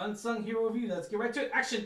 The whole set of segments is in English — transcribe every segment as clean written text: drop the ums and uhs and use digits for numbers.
Unsung Hero Review. Let's get right to it. Action!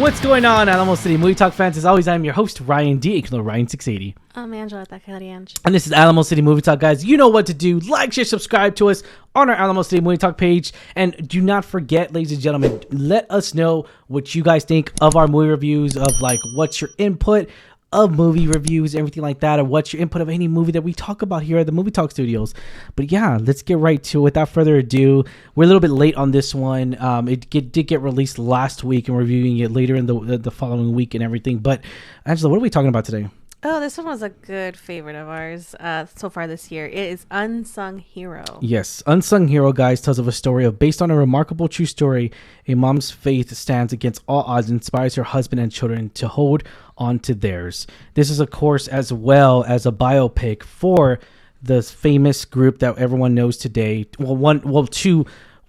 What's going on, Alamo City Movie Talk fans? As always, I'm your host, Ryan D. Ryan680. I'm Angela Ange. And this is Alamo City Movie Talk, guys. You know what to do. Like, share, subscribe to us on our Alamo City Movie Talk page. And do not forget, ladies and gentlemen, let us know what you guys think of our movie reviews, of like what's your input of movie reviews, everything like that, or what's your input of any movie that we talk about here at the Movie Talk Studios. But yeah, let's get right to it. Without further ado, we're a little bit late on this one. It did get released last week, and we're reviewing it later in the following week and everything. But Angela, what are we talking about today? Oh, this one was a good favorite of ours so far this year. It is Unsung Hero. Yes, Unsung Hero, guys, tells of a story based on a remarkable true story. A mom's faith stands against all odds and inspires her husband and children to hold on to theirs. This is, of course, as well as a biopic for the famous group that everyone knows today.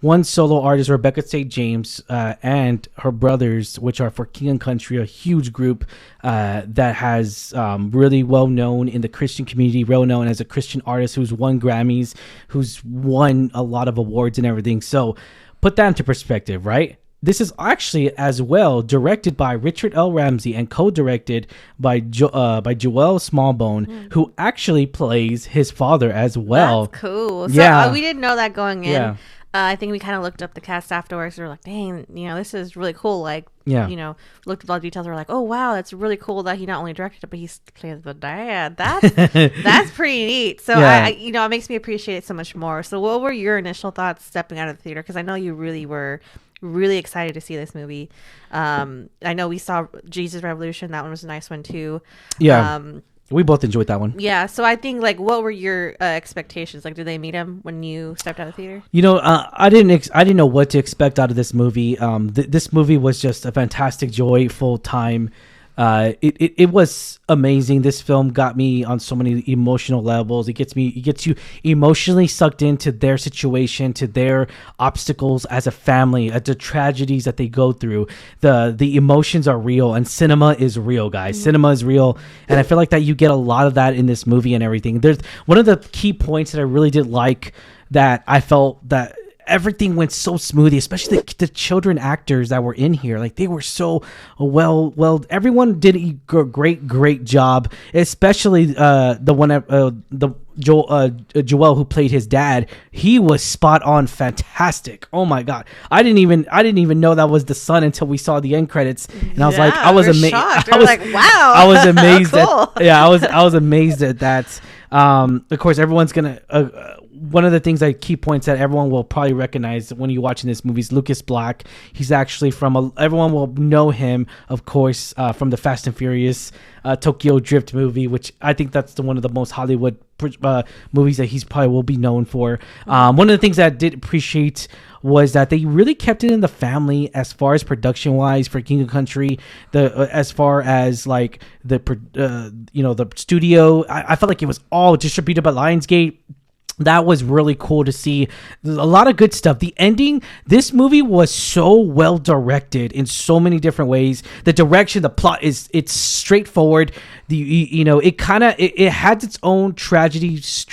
One solo artist, Rebecca St. James, and her brothers, which are for King and Country, a huge group that has really well known in the Christian community, well known as a Christian artist who's won Grammys, who's won a lot of awards and everything. So put that into perspective, right? This is actually as well directed by Richard L. Ramsey and co-directed by Joel Smallbone, who actually plays his father as well. That's cool. So we didn't know that going in. Yeah. I think we kind of looked up the cast afterwards. We were like, dang, this is really cool. Like, looked at a lot of details. We were like, oh, wow, that's really cool that he not only directed it, but he plays the dad. That's pretty neat. So, it makes me appreciate it so much more. So what were your initial thoughts stepping out of the theater? Because I know you really were really excited to see this movie. I know we saw Jesus Revolution. That one was a nice one, too. Yeah. We both enjoyed that one. Yeah, so I think, what were your expectations? Did they meet him when you stepped out of the theater? I didn't know what to expect out of this movie. This movie was just a fantastic, joyful time. It was amazing. This film got me on so many emotional levels. It gets you emotionally sucked into their situation, to their obstacles as a family, at the tragedies that they go through. The emotions are real, and cinema is real, guys. Mm-hmm. Cinema is real, and I feel like that you get a lot of that in this movie and everything. There's one of the key points that I really did like, that I felt that everything went so smoothly, especially the children actors that were in here. They were so well. Everyone did a great job, especially the one Joel who played his dad. He was spot on, fantastic. Oh my god, I didn't even know that was the son until we saw the end credits, and I was like, I was amazed. I was like, wow, I was amazed. Cool. I was amazed at that. Of course, everyone's gonna. One of the things key points that everyone will probably recognize when you're watching this movie is Lucas Black. He's actually everyone will know him, of course, from the Fast and Furious Tokyo Drift movie, which I think that's one of the most Hollywood movies that he's probably will be known for. One of the things that I did appreciate was that they really kept it in the family as far as production wise for King of Country. As far as the studio, I felt like it was all distributed by Lionsgate. That was really cool to see. There's a lot of good stuff. The ending, this movie was so well directed in so many different ways. The direction, the plot it's straightforward. It has its own tragedies.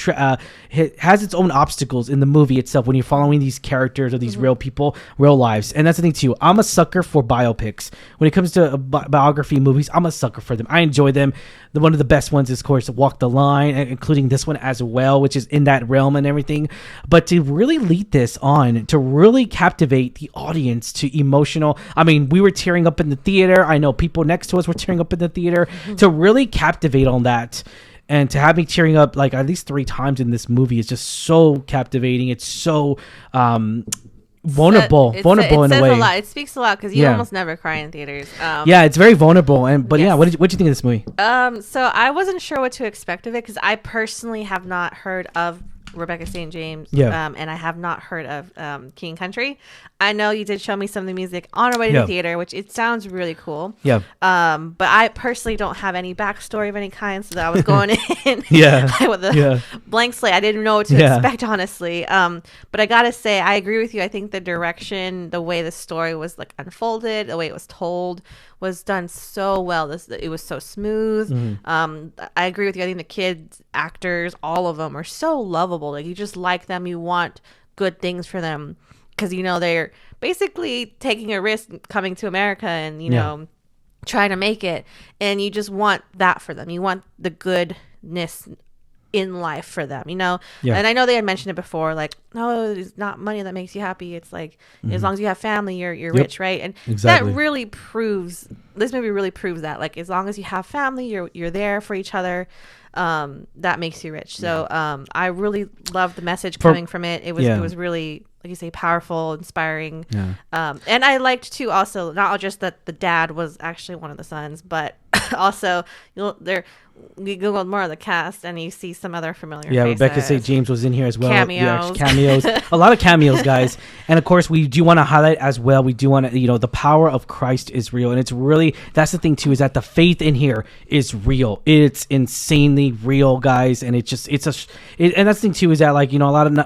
It has its own obstacles in the movie itself when you're following these characters or these real people, real lives. And that's the thing too. I'm a sucker for biopics. When it comes to biography movies, I'm a sucker for them. I enjoy them. One of the best ones is, of course, Walk the Line, including this one as well, which is in that realm and everything. But to really lead this on, to really captivate the audience to emotional. I mean, we were tearing up in the theater. I know people next to us were tearing up in the theater. To really captivate on that, and to have me tearing up at least 3 times in this movie is just so captivating. It's so vulnerable in a way. A lot. It speaks a lot because you almost never cry in theaters. It's very vulnerable. What did you think of this movie? So I wasn't sure what to expect of it because I personally have not heard of Rebecca St. James, and I have not heard of King Country. I know you did show me some of the music on our way to the theater, which it sounds really cool. Yeah. But I personally don't have any backstory of any kind, so that I was going in with a blank slate. I didn't know what to expect, honestly. But I gotta say, I agree with you. I think the direction, the way the story was unfolded, the way it was told was done so well. It was so smooth. I agree with you. I think the kids, actors, all of them are so lovable. Like, you just like them. You want good things for them because, you know, they're basically taking a risk coming to America and, you know, trying to make it. And you just want that for them. You want the goodness in life for them, you know. And I know they had mentioned it before, like, no, it's not money that makes you happy. It's like as long as you have family, you're rich, right? And that really proves, this movie really proves that, like, as long as you have family, you're there for each other. That makes you rich. So I really love the message coming from it. It was really, like you say, powerful, inspiring. And I liked too also not just that the dad was actually one of the sons, but also you Google more of the cast and you see some other familiar faces. Rebecca St. James was in here as well. Cameos. A lot of cameos, guys. And of course, we do want to highlight as well, we do want to, you know, the power of Christ is real. And it's really, that's the thing too, is that the faith in here is real. It's insanely real, guys. And and that's the thing too, is that, like, you know, a lot of,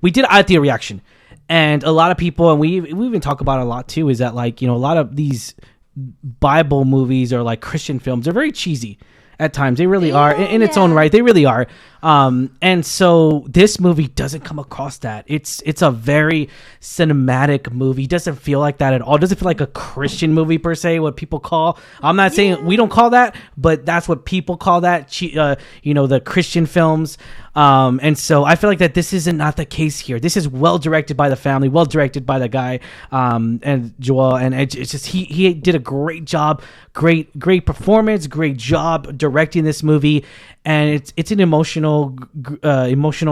we did a reaction, and a lot of people, and we even talk about it a lot too, is that, like, you know, a lot of these Bible movies or like Christian films are very cheesy at times. They really are in its own right. They really are. And so this movie doesn't come across that. It's a very cinematic movie. It doesn't feel like that at all. It doesn't feel like a Christian movie per se, what people call. I'm not saying we don't call that, but that's what people call that. You know, the Christian films. And so I feel like that this isn't not the case here. This is well directed by the family, well directed by the guy, and Joel, and it's just he did a great job, great performance, great job directing this movie, and it's an emotional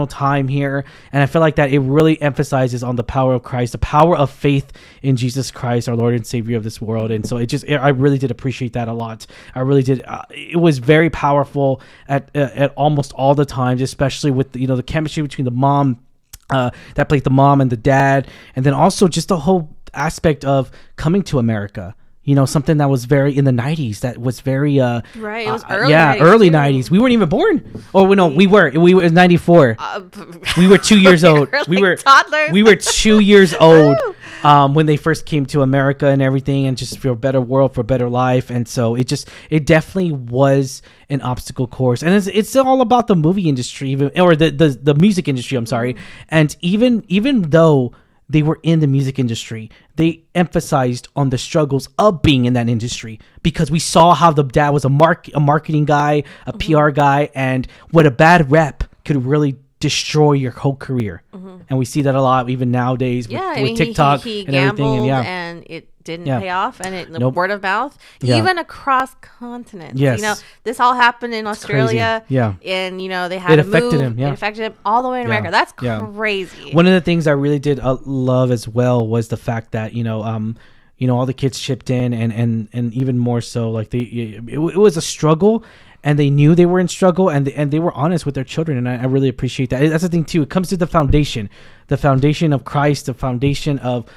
time here, and I feel like that it really emphasizes on the power of Christ, the power of faith in Jesus Christ, our Lord and Savior of this world, and so I really did appreciate that a lot. I really did. It was very powerful at almost all the times, especially with the chemistry between the mom that played the mom and the dad, and then also just the whole aspect of coming to America. You know, something that was very in the 90s, that was very right, it was early 90s early too. 90s. We weren't even born. Oh no, we were in 94. We were 2 years old. We were toddlers. We were 2 years old when they first came to America and everything, and just for a better world, for a better life. And so it definitely was an obstacle course, and it's all about the movie industry, or the music industry, I'm sorry. And even though they were in the music industry, they emphasized on the struggles of being in that industry, because we saw how the dad was a marketing guy, a PR guy, and what a bad rep could really destroy your whole career. And we see that a lot even nowadays with TikTok he and everything. And it didn't pay off, and word of mouth, even across continents. Yes. You know, this all happened in Australia. And they had to move. It affected him all the way in America. That's crazy. One of the things I really did love as well was the fact that all the kids chipped in, and even more so, like it was a struggle, and they knew they were in struggle, and they were honest with their children, and I really appreciate that. That's the thing too. It comes to the foundation of Christ, the foundation of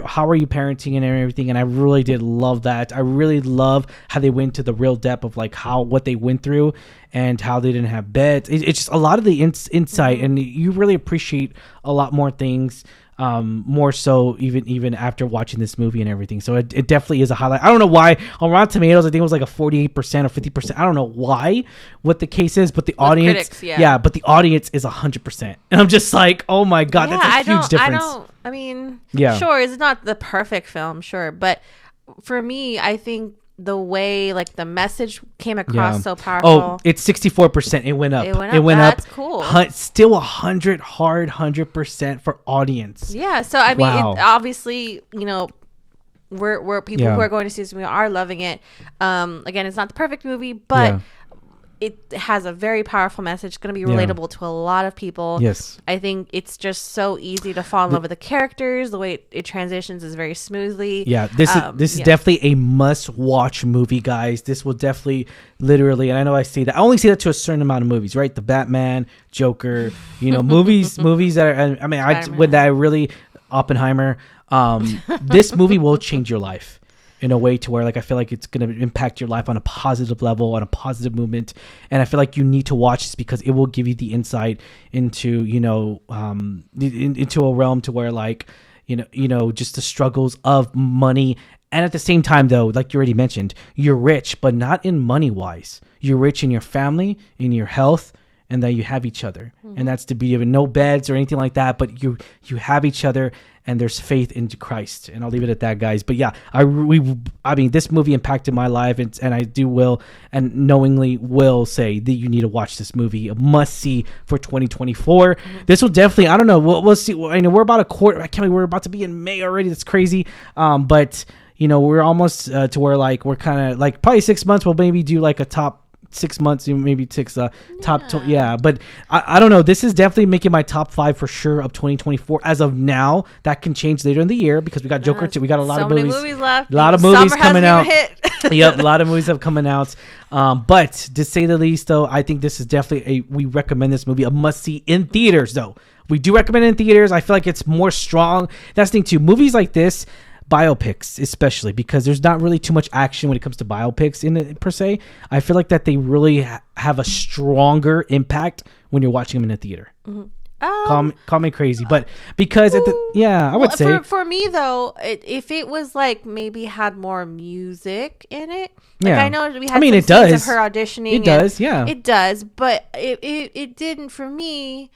how are you parenting and everything. And I really did love that. I really love how they went to the real depth of like what they went through and how they didn't have beds. It's just a lot of the insight, and you really appreciate a lot more things. More so even after watching this movie and everything. So it definitely is a highlight. I don't know why on Rotten Tomatoes, I think it was like a 48% or 50%. I don't know what the case is, but the audience, critics, but the audience is 100%. And I'm just like, oh my God, that's a huge difference. Sure, it's not the perfect film, sure. But for me, I think the way like the message came across so powerful. Oh, it's 64%. It went up. That's cool. Still 100% for audience. Yeah. So I mean, obviously, we're people who are going to see this movie are loving it. Again, it's not the perfect movie, but it has a very powerful message. It's going to be relatable to a lot of people. Yes. I think it's just so easy to fall in love with the characters. The way it transitions is very smoothly. Yeah, this is definitely a must-watch movie, guys. This will definitely, literally, and I know I say that. I only say that to a certain amount of movies, right? The Batman, Joker, movies that are, Oppenheimer. This movie will change your life in a way to where, like, I feel like it's going to impact your life on a positive level, on a positive movement. And I feel like you need to watch this because it will give you the insight into, into a realm to where, like, just the struggles of money And at the same time, though, like you already mentioned, you're rich, but not in money wise. You're rich in your family, in your health, and that you have each other. And that's the beauty of it. No beds or anything like that, but you have each other, and there's faith in Christ. And I'll leave it at that, guys. But yeah, I mean, this movie impacted my life, and I will knowingly will say that you need to watch this movie. A must see for 2024. This will definitely, I don't know, we'll see. I know we're about a quarter. I can't believe we're about to be in May already. That's crazy. But you know, we're almost to where like we're kind of like probably 6 months. We'll maybe do like a top 6 months, maybe six top but I don't know. This is definitely making my top 5 for sure of 2024 as of now. That can change later in the year because we got Joker 2. We got a lot of movies left. A lot of movies coming out. Yep, a lot of movies have coming out. But to say the least, though, I think this is definitely we recommend this movie a must see in theaters. Though we do recommend it in theaters. I feel like it's more strong. That's the thing too. Movies like this, biopics especially, because there's not really too much action when it comes to biopics in it per se. I feel like that they really have a stronger impact when you're watching them in a theater. Call me crazy, but because I would say for me though, if it was like maybe had more music in it, like I know we had it does of her auditioning, it does, it does, but it didn't for me.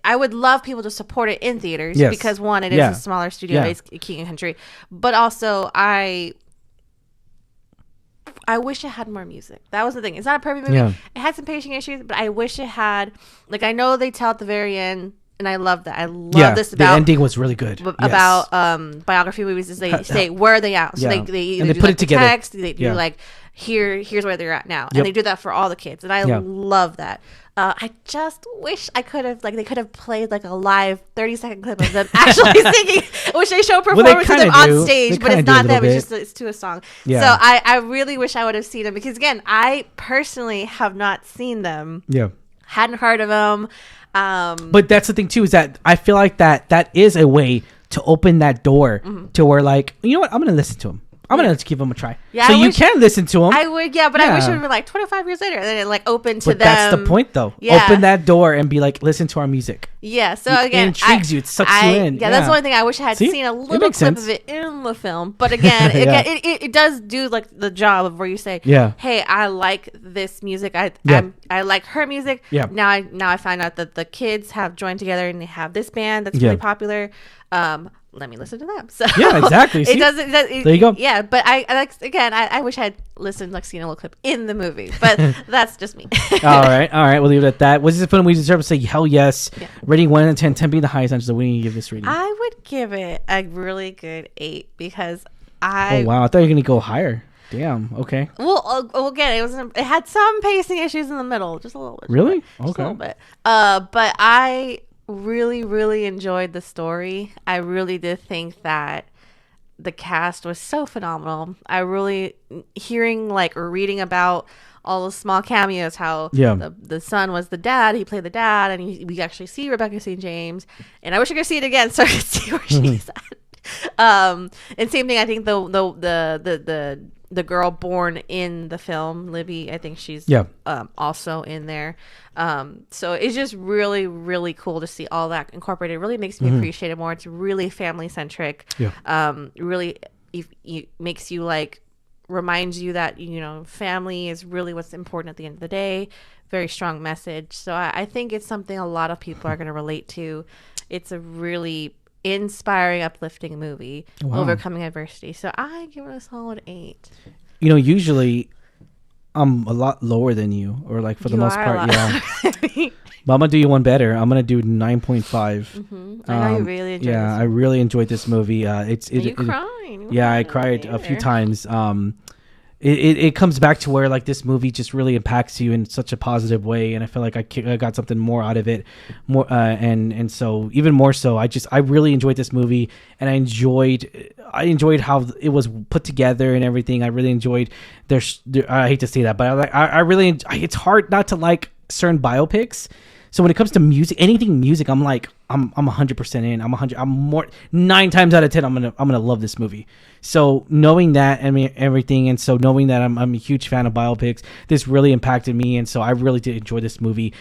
I would love people to support it in theaters because one, it is a smaller studio, it's King and Country, but also I wish it had more music. That was the thing. It's not a perfect movie. It had some pacing issues, but I wish it had, like, I know they tell at the very end, and I love that. I love this about the ending was really good about biography movies is they say where are they at, so they either put it together. Text, they do like here's where they're at now, and they do that for all the kids, and I love that. I just wish I could have, like, they could have played like a live 30-second clip of them actually singing. I wish they showed performances of them on stage, but it's not them. It's to a song. So I really wish I would have seen them because again, I personally have not seen them. Hadn't heard of them. But that's the thing too, is that I feel like that is a way to open that door to where, like, you know what, I'm gonna listen to them. I'm gonna give them a try. So you can listen to them. I would, but I wish it would be like 25 years later, and then it like open to them. That's the point, though. Open that door and be like, listen to our music. So again, it intrigues you. It sucks you in. That's the only thing I wish I had seen a little clip of it in the film. But again, it does do like the job of where you say, hey, I like this music. I like her music. Now I find out that the kids have joined together and they have this band that's really popular. Let me listen to them. So exactly. It doesn't. There you go. But I wish I had listened, like, seen a little clip in the movie. But that's just me. All right. We'll leave it at that. Was this a film we deserve to say hell yes? Rating 1 out of 10, 10 being the highest. So what do you give this rating? I would give it a really good 8 because Oh wow! I thought you were gonna go higher. Damn. Okay. Well, again, it had some pacing issues in the middle, just a little bit. Really? Okay. Just a little bit. But I really enjoyed the story. I really did think that the cast was so phenomenal. I really hearing like or reading about all the small cameos, how the son was the dad, he played the dad, and we actually see Rebecca St. James, and I wish I could see it again so I could see where she's at. And same thing, I think the girl born in the film, Libby, I think she's also in there. So it's just really cool to see all that incorporated. It really makes me appreciate it more. It's really family centric. Really it makes you like, reminds you that, you know, family is really what's important at the end of the day. Very strong message. So I think it's something a lot of people are going to relate to. It's a really inspiring, uplifting movie. Overcoming adversity. So I give it a solid 8. You know, usually I'm a lot lower than you, or like for the most part, but I'm gonna do you one better. I'm gonna do 9.5. I know you really enjoyed. I really enjoyed this movie. You cried. I cried a few times. It comes back to where like this movie just really impacts you in such a positive way, and I feel like I got something more out of it, more and so even more so, I really enjoyed this movie, and I enjoyed how it was put together and everything. I really enjoyed I hate to say that, but I really it's hard not to like certain biopics. So when it comes to music, anything music, I'm 100% in. I'm more 9 times out of 10. I'm gonna love this movie. So knowing that and everything, and so knowing that I'm a huge fan of biopics, this really impacted me, and so I really did enjoy this movie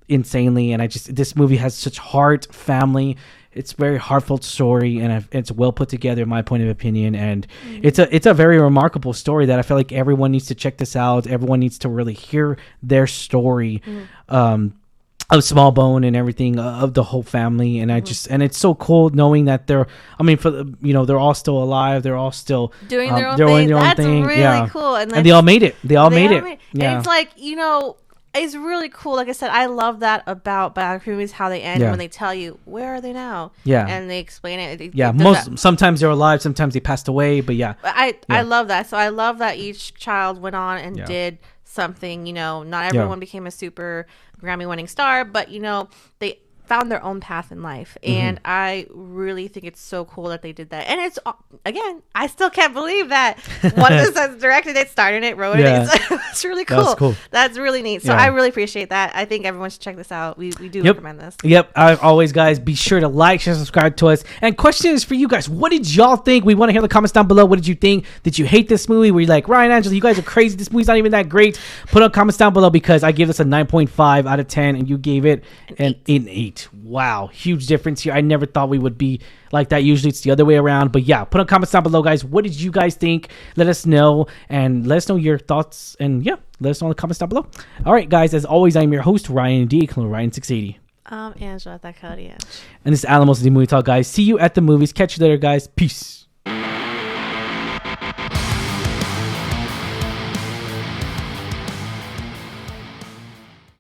insanely. And this movie has such heart, family, it's very heartfelt story, and it's well put together in my point of opinion, and it's a very remarkable story that I feel like everyone needs to check this out. Everyone needs to really hear their story. Of Small Bone and everything, of the whole family, and and it's so cool knowing that they're all still alive, they're all still doing their own thing. That's really cool, and they all made it. They all made it. And it's like, it's really cool. Like I said, I love that about biography movies, how they end when they tell you where are they now, and they explain it. Sometimes they're alive, sometimes they passed away, but I love that. So I love that each child went on and did something. Not everyone became a super Grammy-winning star, but they found their own path in life, and I really think it's so cool that they did that. And it's, again, I still can't believe that one of us directed it, started it, wrote it. It's really cool. That's cool. That's really neat. So I really appreciate that. I think everyone should check this out. We do recommend this. Always, guys, be sure to like, share, subscribe to us. And question is for you guys: what did y'all think? We want to hear the comments down below. What did you think? Did you hate this movie? Were you like, Ryan, Angela, you guys are crazy, this movie's not even that great? Put on comments down below, because I gave this a 9.5 out of 10 and you gave it an 8. Wow, huge difference here. I never thought we would be like that. Usually it's the other way around. But put on comments down below, guys. What did you guys think? Let us know, and let us know your thoughts, and let us know in the comments down below. All right, guys, as always, I'm your host, Ryan D. Ryan680. I'm Angela, that Cody. And this is Alamo City Movie Talk, guys. See you at the movies. Catch you later, guys. Peace.